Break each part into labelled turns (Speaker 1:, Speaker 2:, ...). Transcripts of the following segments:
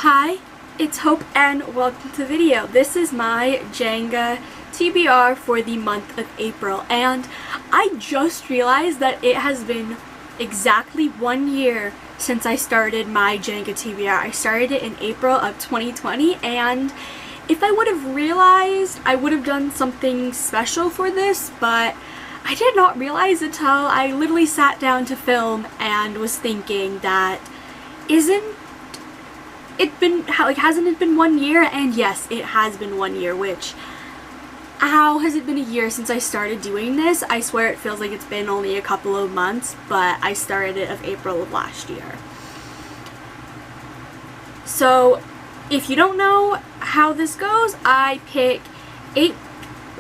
Speaker 1: Hi, it's Hope and welcome to the video. This is my Jenga TBR for the month of April, and I just realized that it has been exactly 1 year since I started my Jenga TBR. I started it in April of 2020, and if I would have realized, I would have done something special for this, but I did not realize until I literally sat down to film and was thinking that hasn't it been 1 year? And yes, it has been 1 year, which, how has it been a year since I started doing this? I swear it feels like it's been only a couple of months, but I started it of April of last year. So if you don't know how this goes, I pick eight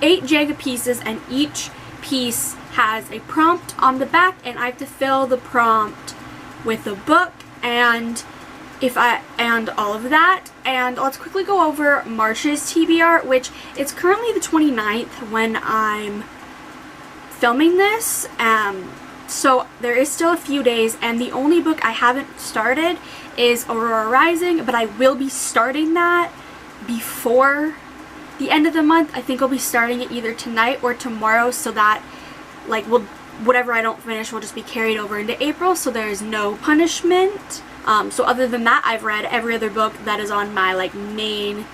Speaker 1: Jenga pieces, and each piece has a prompt on the back, and I have to fill the prompt with a book and all of that. And let's quickly go over March's TBR, which it's currently the 29th when I'm filming this. So there is still a few days, and the only book I haven't started is Aurora Rising, but I will be starting that before the end of the month. I think I'll be starting it either tonight or tomorrow, so that whatever I don't finish will just be carried over into April, so there's no punishment. So other than that, I've read every other book that is on my main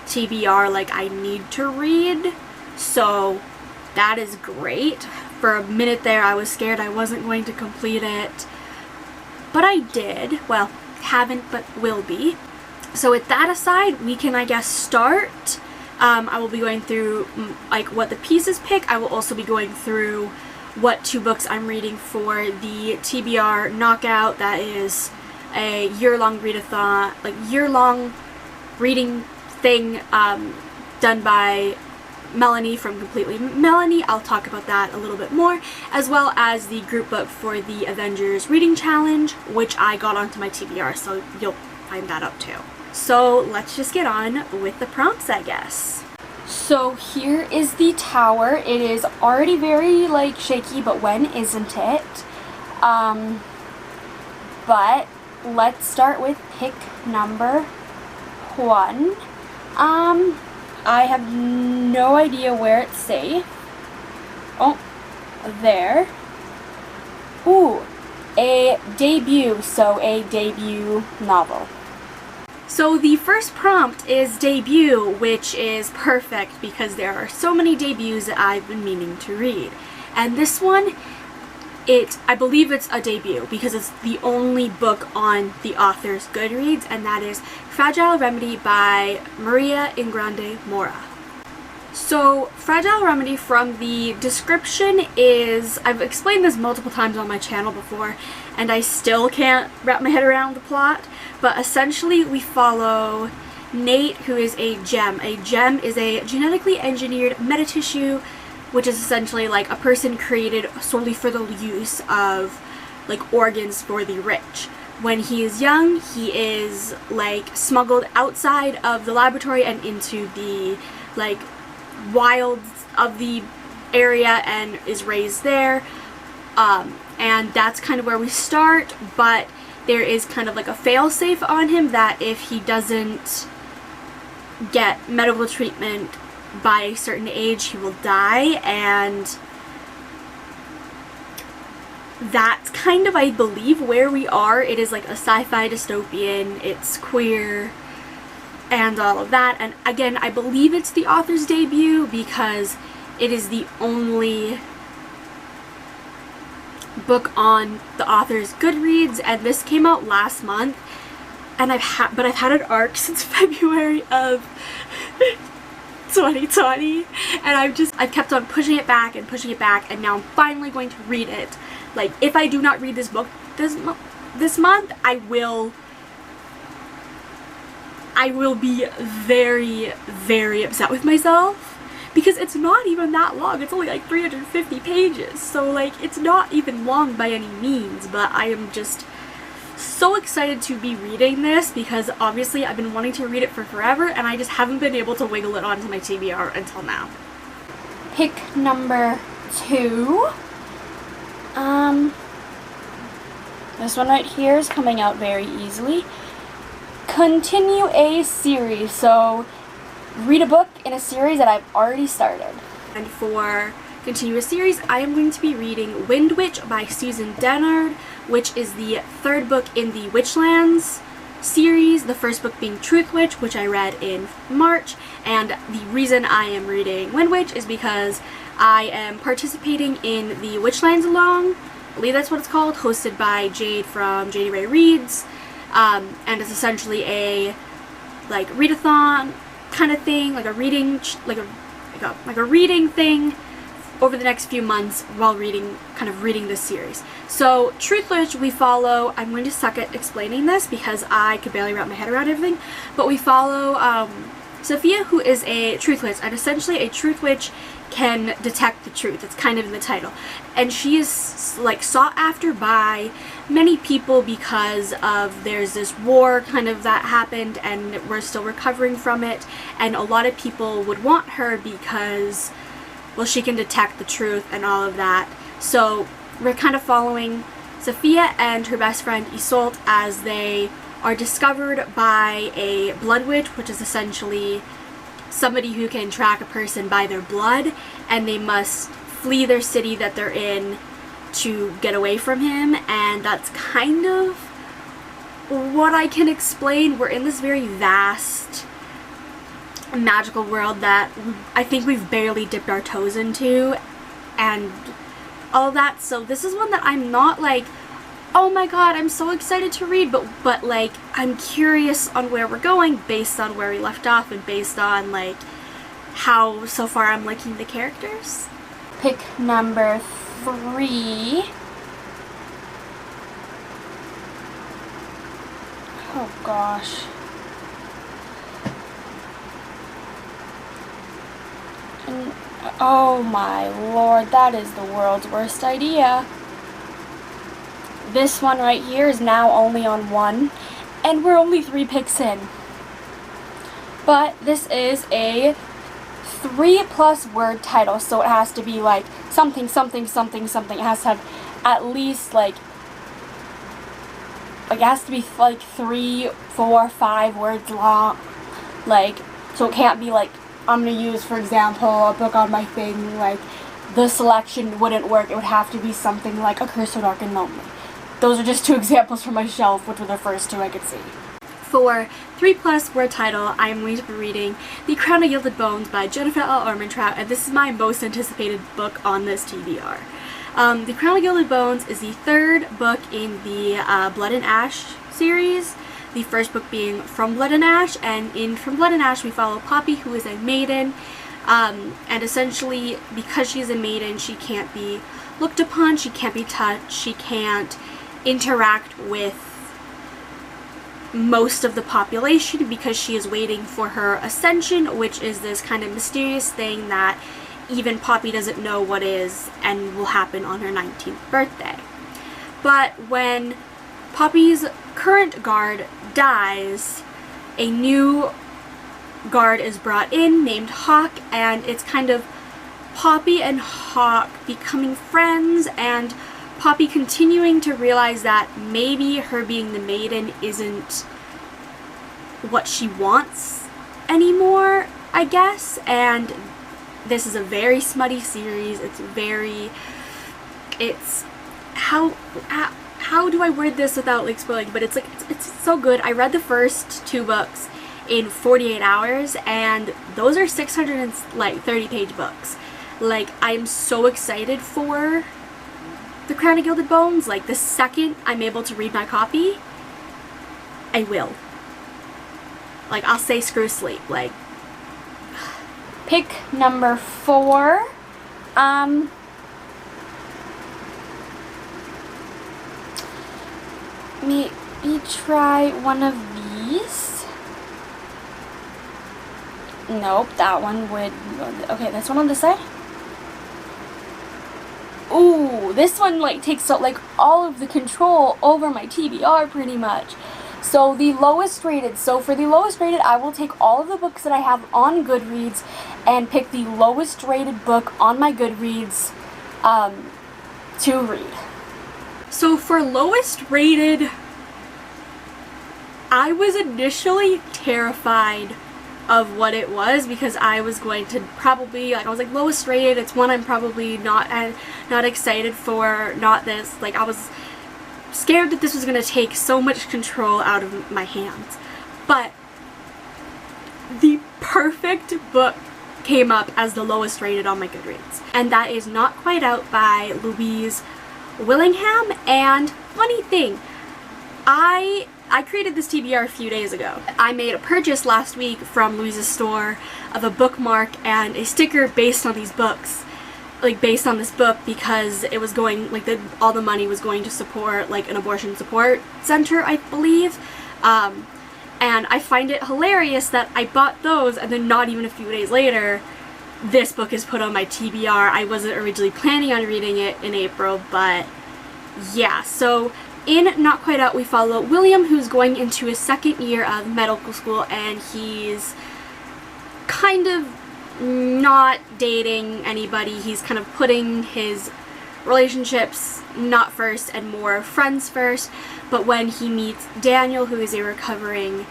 Speaker 1: TBR I need to read, so that is great. For a minute there I was scared I wasn't going to complete it, but I did. Well, haven't, but will be. So with that aside, we can, I guess, start. I will be going through what the pieces pick. I will also be going through what 2 books I'm reading for the TBR knockout. That is a year-long readathon, year-long reading thing done by Melanie from Completely Melanie. I'll talk about that a little bit more, as well as the group book for the Avengers Reading Challenge, which I got onto my TBR, so you'll find that up too. So let's just get on with the prompts, I guess. So here is the tower. It is already very shaky, but when isn't it? But let's start with pick number 1. I have no idea where it's safe. Oh, there. Ooh, a debut, so a debut novel. So the first prompt is debut, which is perfect because there are so many debuts that I've been meaning to read. And this one, I believe it's a debut because it's the only book on the author's Goodreads, and that is Fragile Remedy by Maria Ingrande Mora. So Fragile Remedy, from the description, is, I've explained this multiple times on my channel before, and I still can't wrap my head around the plot, but essentially we follow Nate, who is a gem. A gem is a genetically engineered metatissue, which is essentially a person created solely for the use of organs for the rich. When he is young, he is smuggled outside of the laboratory and into the wilds of the area and is raised there. And that's kind of where we start, but there is kind of a fail-safe on him that if he doesn't get medical treatment by a certain age, he will die, and that's kind of, I believe, where we are. It is a sci-fi dystopian, it's queer, and all of that, and again, I believe it's the author's debut because it is the only book on the author's Goodreads, and this came out last month, and I've had an arc since February of 2020, and I've kept on pushing it back, and now I'm finally going to read it. If I do not read this book this month, I will be very, very upset with myself, because it's not even that long. It's only 350 pages, so it's not even long by any means, but I am just so excited to be reading this because obviously I've been wanting to read it for forever, and I just haven't been able to wiggle it onto my TBR until now. Pick number 2. This one right here is coming out very easily. continue a series. So read a book in a series that I've already started. And for continue a series, I am going to be reading Windwitch by Susan Dennard, which is the third book in the Witchlands series, the first book being Truthwitch, which I read in March. And the reason I am reading Windwitch is because I am participating in the Witchlands Along, I believe that's what it's called, hosted by Jade from Jade Ray Reads, and it's essentially a like readathon kind of thing, like a reading like a reading thing over the next few months while reading this series. So Truthwitch, we follow, I'm going to suck at explaining this because I could barely wrap my head around everything, but we follow Sophia, who is a Truthwitch, and essentially a Truthwitch can detect the truth. It's kind of in the title. And she is like sought after by many people because of there's this war kind of that happened and we're still recovering from it, and a lot of people would want her because, well, she can detect the truth and all of that. So we're kind of following Sophia and her best friend Isolde as they are discovered by a blood witch, which is essentially somebody who can track a person by their blood, and they must flee their city that they're in to get away from him. And that's kind of what I can explain. We're in this very vast magical world that I think we've barely dipped our toes into and all that. So this is one that I'm not like, oh my god, I'm so excited to read, but like I'm curious on where we're going based on where we left off and based on like how so far I'm liking the characters. Pick number 3. Oh gosh. Oh my lord, that is the world's worst idea. This one right here is now only on 1, and we're only 3 picks in. But this is a 3+ word title, so it has to be like something, something, something, something. It has to have at least like it has to be like 3, 4, 5 words long. Like, so it can't be like, I'm gonna use, for example, a book on my thing, like the selection wouldn't work. It would have to be something like A Curse So Dark and Lonely. Those are just 2 examples from my shelf, which were the first 2 I could see. For 3+ word title, I am going to be reading The Crown of Gilded Bones by Jennifer L. Armentrout, and this is my most anticipated book on this TBR. The Crown of Gilded Bones is the 3rd book in the Blood and Ash series, the first book being From Blood and Ash, and in From Blood and Ash we follow Poppy, who is a maiden, and essentially because she's a maiden she can't be looked upon, she can't be touched, she can't interact with most of the population because she is waiting for her ascension, which is this kind of mysterious thing that even Poppy doesn't know what is and will happen on her 19th birthday. But when Poppy's current guard dies, a new guard is brought in named Hawk, and it's kind of Poppy and Hawk becoming friends, and Poppy continuing to realize that maybe her being the maiden isn't what she wants anymore, I guess. And this is a very smutty series. It's how do I word this without like spoiling, but it's so good. I read the first 2 books in 48 hours, and those are 630 page books. Like, I'm so excited for The Crown of Gilded Bones. Like, the second I'm able to read my copy, I will. Like, I'll say screw sleep. Like, pick number 4. Maybe try one of these. Nope, that one would. Okay, this one on this side. Ooh, this one like takes like all of the control over my TBR pretty much. So the lowest rated. So for the lowest rated, I will take all of the books that I have on Goodreads and pick the lowest rated book on my Goodreads to read. So for lowest rated I was initially terrified of what it was because I was going to probably, like, I was like, lowest rated, it's one I'm probably not excited for, not this. Like, I was scared that this was going to take so much control out of my hands. But the perfect book came up as the lowest rated on my Goodreads. And that is Not Quite Out by Louise Willingham. And funny thing, I created this TBR a few days ago. I made a purchase last week from Louise's store of a bookmark and a sticker based on these books, like based on this book, because it was going, like, all the money was going to support like an abortion support center, I believe. And I find it hilarious that I bought those and then not even a few days later this book is put on my TBR. I wasn't originally planning on reading it in April, but yeah. So in Not Quite Out, we follow William, who's going into his second year of medical school, and he's kind of not dating anybody. He's kind of putting his relationships not first and more friends first. But when he meets Daniel, who is a recovering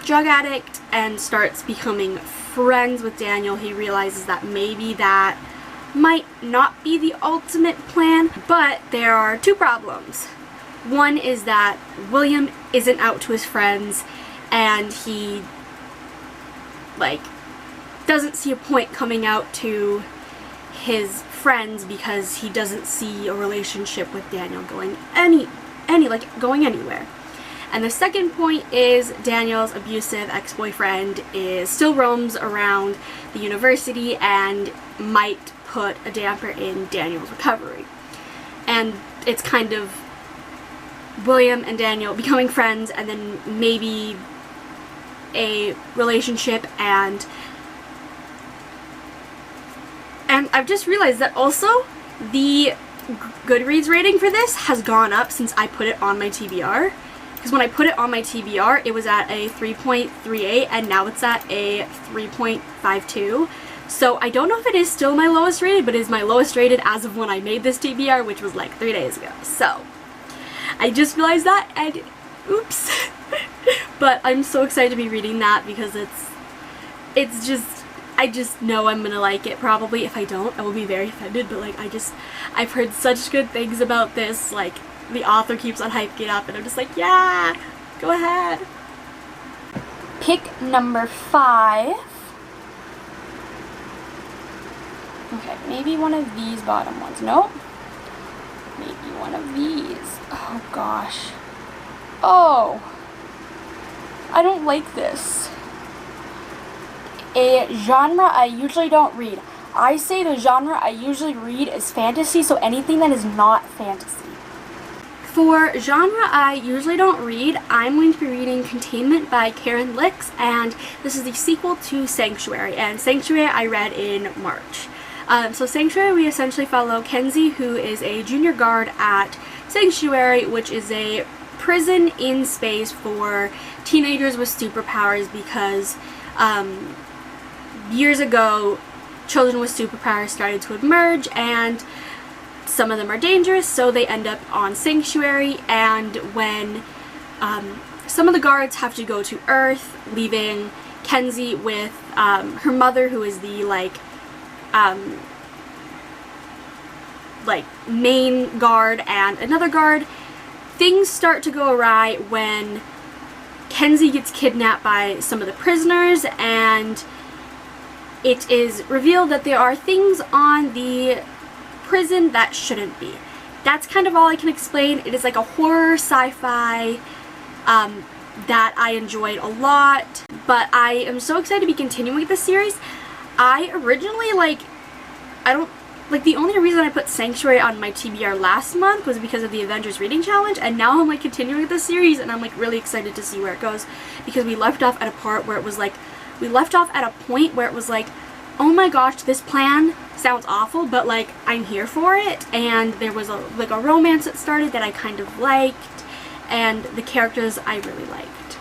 Speaker 1: drug addict, and starts becoming friends with Daniel, he realizes that maybe that might not be the ultimate plan. But there are two problems. One is that William isn't out to his friends, and he, like, doesn't see a point coming out to his friends because he doesn't see a relationship with Daniel going going anywhere. And the second point is Daniel's abusive ex-boyfriend still roams around the university and might put a damper in Daniel's recovery. And it's kind of William and Daniel becoming friends, and then maybe a relationship, and I've just realized that also the Goodreads rating for this has gone up since I put it on my TBR. Because when I put it on my TBR, it was at a 3.38, and now it's at a 3.52. So I don't know if it is still my lowest rated, but it is my lowest rated as of when I made this TBR, which was like 3 days ago. So I just realized that, and oops. But I'm so excited to be reading that because it's just, I just know I'm gonna like it probably. If I don't, I will be very offended, but like I've heard such good things about this, like the author keeps on hyping it up, and I'm just like, yeah, go ahead. Pick number 5. Okay, maybe one of these bottom ones. Nope. Maybe one of these. Oh gosh. Oh. I don't like this. A genre I usually don't read. I say the genre I usually read is fantasy, so anything that is not fantasy. For genre I usually don't read, I'm going to be reading Containment by Caryn Lix, and this is the sequel to Sanctuary, and Sanctuary I read in March. So Sanctuary, we essentially follow Kenzie, who is a junior guard at Sanctuary, which is a prison in space for teenagers with superpowers, because years ago children with superpowers started to emerge, and some of them are dangerous, so they end up on Sanctuary. And when some of the guards have to go to Earth, leaving Kenzie with her mother, who is the main guard, and another guard, things start to go awry when Kenzie gets kidnapped by some of the prisoners, and it is revealed that there are things on the prison that shouldn't be. That's kind of all I can explain. It is like a horror sci-fi that I enjoyed a lot, but I am so excited to be continuing with this series. I originally, the only reason I put Sanctuary on my TBR last month was because of the Avengers Reading Challenge, and now I'm continuing with the series, and I'm really excited to see where it goes, because we left off at a part where it was oh my gosh, this plan sounds awful, but I'm here for it. And there was a romance that started that I kind of liked, and the characters I really liked.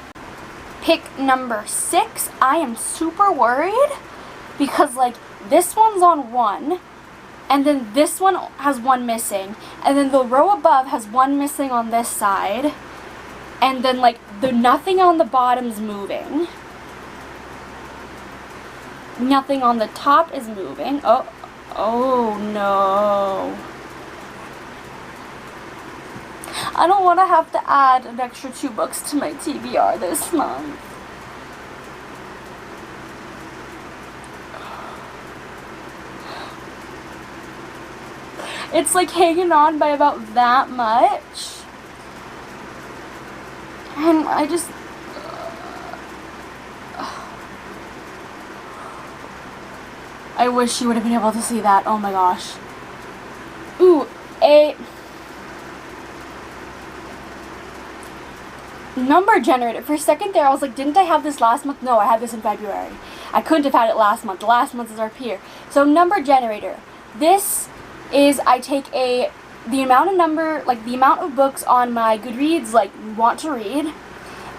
Speaker 1: Pick number 6. I am super worried because this one's on 1, and then this one has 1 missing, and then the row above has 1 missing on this side, and then nothing on the bottom's moving. Nothing on the top is moving. Oh no. I don't want to have to add an extra 2 books to my TBR this month. It's like hanging on by about that much. And I just... I wish you would have been able to see that. Oh my gosh. Ooh, a number generator. For a second there, I was like, didn't I have this last month? No, I had this in February. I couldn't have had it last month. The last month is up here. So number generator. This is, I take the amount of books on my Goodreads, like, want to read,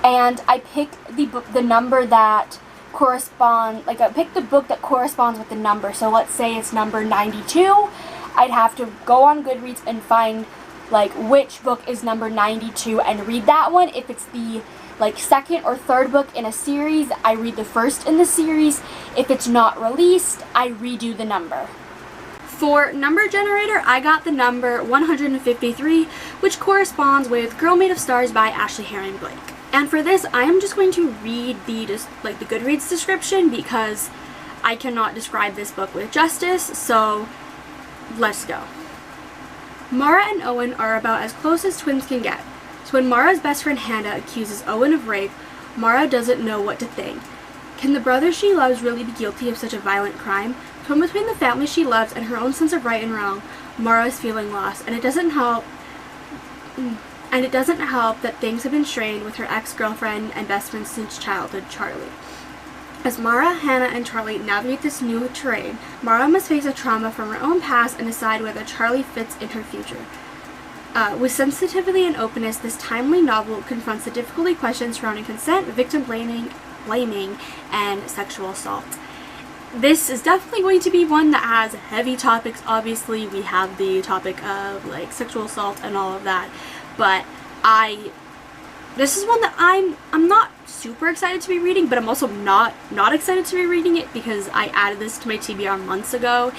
Speaker 1: and I pick the number that correspond, like, I pick the book that corresponds with the number. So let's say it's number 92. I'd have to go on Goodreads and find, like, which book is number 92 and read that one. If it's the, like, second or third book in a series, I read the first in the series. If it's not released, I redo the number. For number generator, I got the number 153, which corresponds with Girl Made of Stars by Ashley Herring Blake. And for this, I am just going to read the Goodreads description because I cannot describe this book with justice, so let's go. Mora and Owen are about as close as twins can get. So when Mara's best friend Hannah accuses Owen of rape, Mara doesn't know what to think. Can the brother she loves really be guilty of such a violent crime? Torn between the family she loves and her own sense of right and wrong, Mara is feeling lost, and it doesn't help that things have been strained with her ex-girlfriend and best friend since childhood, Charlie. As Mara, Hannah, and Charlie navigate this new terrain, Mara must face a trauma from her own past and decide whether Charlie fits in her future. With sensitivity and openness, this timely novel confronts the difficulty questions surrounding consent, victim blaming, and sexual assault. This is definitely going to be one that has heavy topics. Obviously, we have the topic of, like, sexual assault and all of that, but this is one that I'm not super excited to be reading, but I'm also not excited to be reading it because I added this to my TBR months ago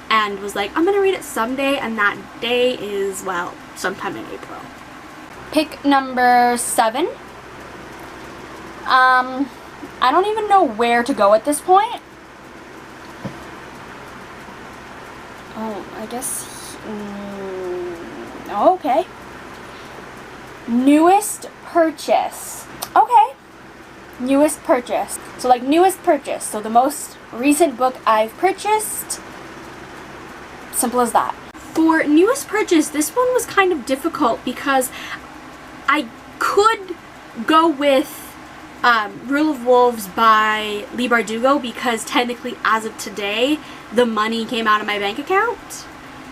Speaker 1: and was like, I'm gonna read it someday, and that day is, well, sometime in April. Pick number 7. I don't even know where to go at this point. Oh, I guess... okay. Newest purchase. Okay. Newest purchase. So, like, newest purchase. So, the most recent book I've purchased. Simple as that. For newest purchase, this one was kind of difficult because I could go with Rule of Wolves by Leigh Bardugo because technically, as of today, the money came out of my bank account.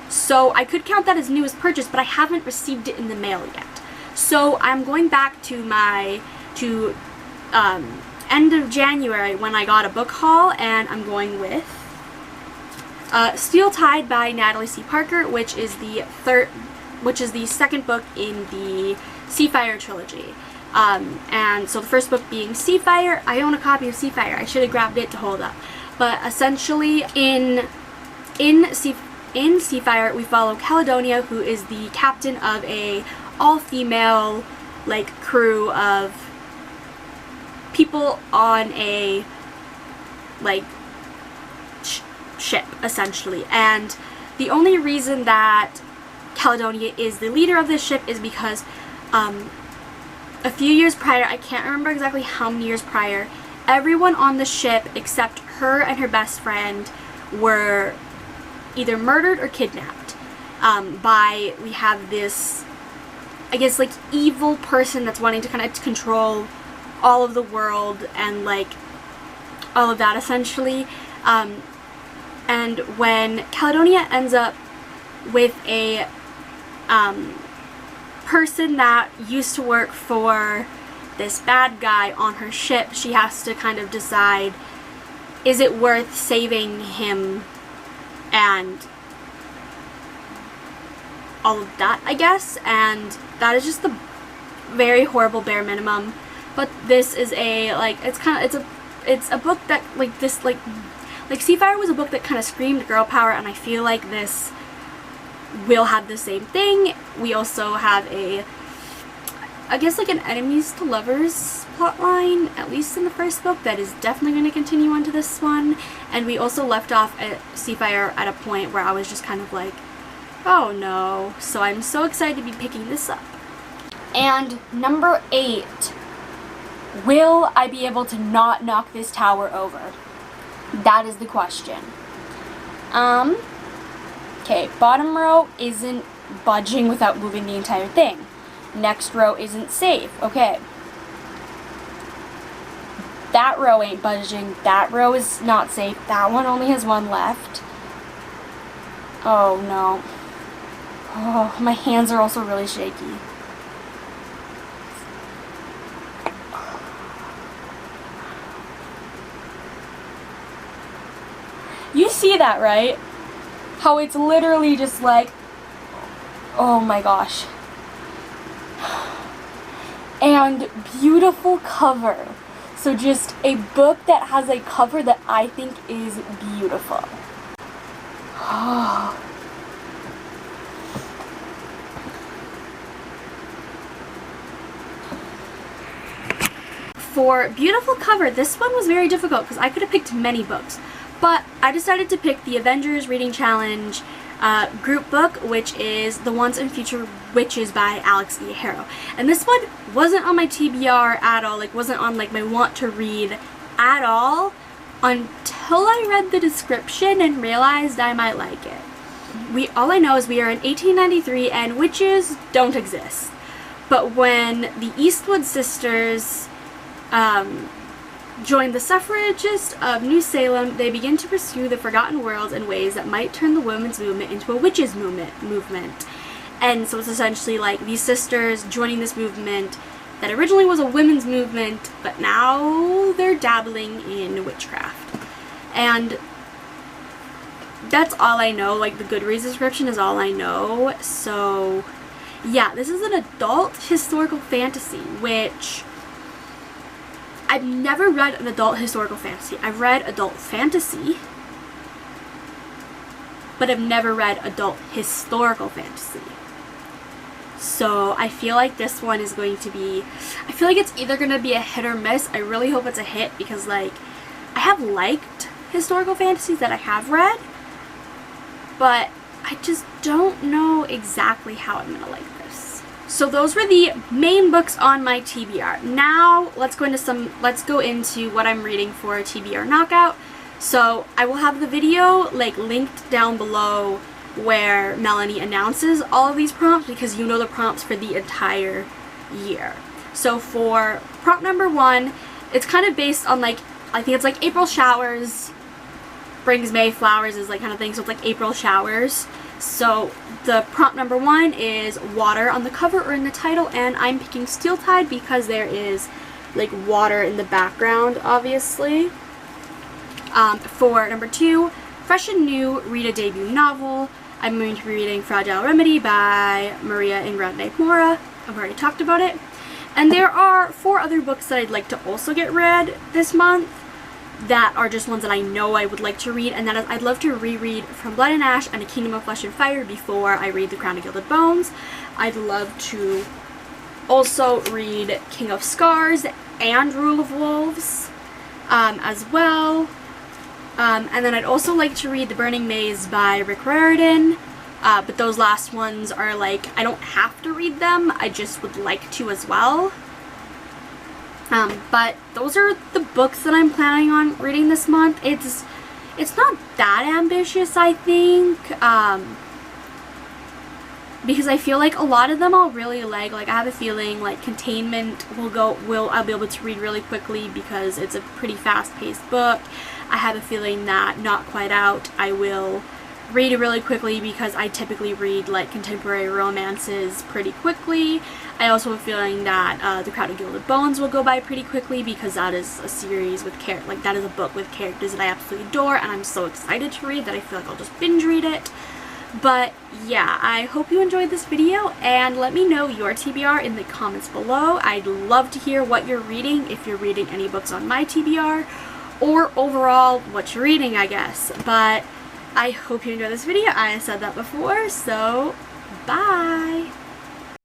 Speaker 1: So I could count that as newest purchase, but I haven't received it in the mail yet. So I'm going back to end of January when I got a book haul, and I'm going with Steel Tide by Natalie C. Parker, which is the second book in the Seafire trilogy. And so the first book being Seafire. I own a copy of Seafire. I should have grabbed it to hold up. But essentially, in Seafire, we follow Caledonia, who is the captain of a all-female, like, crew of people on a, like, ship, essentially. And the only reason that Caledonia is the leader of this ship is because a few years prior, I can't remember exactly how many years prior, everyone on the ship except her and her best friend were either murdered or kidnapped we have this, I guess, like, evil person that's wanting to kind of control all of the world and, like, all of that, essentially. And when Caledonia ends up with a person that used to work for this bad guy on her ship, she has to kind of decide, is it worth saving him and all of that, I guess. And that is just the very horrible bare minimum but this is a, like, it's a book that, like, this, like Seafire was a book that kind of screamed girl power, and I feel like this will have the same thing. We also have I guess, like, an enemies to lovers plotline, at least in the first book, that is definitely going to continue on to this one. And we also left off at Seafire at a point where I was just kind of like, oh no. So I'm so excited to be picking this up. And number 8, will I be able to not knock this tower over? That is the question. Okay, bottom row isn't budging without moving the entire thing. Next row isn't safe. Okay. That row ain't budging. That row is not safe. That one only has 1 left. Oh no. Oh, my hands are also really shaky. You see that, right? How it's literally just like, oh my gosh. And beautiful cover. So just a book that has a cover that I think is beautiful. For beautiful cover, this one was very difficult because I could have picked many books. But I decided to pick the Avengers Reading Challenge group book, which is The Once and Future Witches by Alix E. Harrow. And this one wasn't on my TBR at all, like wasn't on like my want to read at all, until I read the description and realized I might like it. All I know is we are in 1893 and witches don't exist. But when the Eastwood sisters joined the suffragists of New Salem, they begin to pursue the forgotten worlds in ways that might turn the women's movement into a witches movement. And so it's essentially like these sisters joining this movement that originally was a women's movement, but now they're dabbling in witchcraft. And that's all I know. Like, the Goodreads description is all I know. So yeah, this is an adult historical fantasy, which I've never read an adult historical fantasy. I've read adult fantasy, but I've never read adult historical fantasy. So I feel like this one is going to be, I feel like it's either going to be a hit or miss. I really hope it's a hit because, like, I have liked historical fantasies that I have read, but I just don't know exactly how I'm going to like this. So those were the main books on my TBR. Now let's go into what I'm reading for a TBR knockout. So I will have the video like linked down below where Melanie announces all of these prompts, because you know the prompts for the entire year. So for prompt number 1, it's kind of based on, like, I think it's like April showers brings May flowers is like kind of thing, so it's like April showers. So the prompt number 1 is water on the cover or in the title, and I'm picking Steel Tide because there is like water in the background, obviously. For number 2, fresh and new, read a debut novel. I'm going to be reading Fragile Remedy by Maria Ingrande Mora. I've already talked about it. And there are 4 other books that I'd like to also get read this month that are just ones that I know I would like to read, and that is, I'd love to reread From Blood and Ash and A Kingdom of Flesh and Fire before I read The Crown of Gilded Bones. I'd love to also read King of Scars and Rule of Wolves as well. And then I'd also like to read The Burning Maze by Rick Riordan, but those last ones are like, I don't have to read them, I just would like to as well. But those are the books that I'm planning on reading this month. It's not that ambitious, I think, because I feel like a lot of them I'll really like. Like, I have a feeling like Containment I'll be able to read really quickly because it's a pretty fast-paced book. I have a feeling that Not Quite Out I will read really quickly because I typically read like contemporary romances pretty quickly. I also have a feeling that The Crown of Gilded Bones will go by pretty quickly because that is a series with that is a book with characters that I absolutely adore and I'm so excited to read that I feel like I'll just binge read it. But yeah, I hope you enjoyed this video, and let me know your TBR in the comments below. I'd love to hear what you're reading, if you're reading any books on my TBR, or overall what you're reading, I guess. But I hope you enjoyed this video. I said that before, so bye!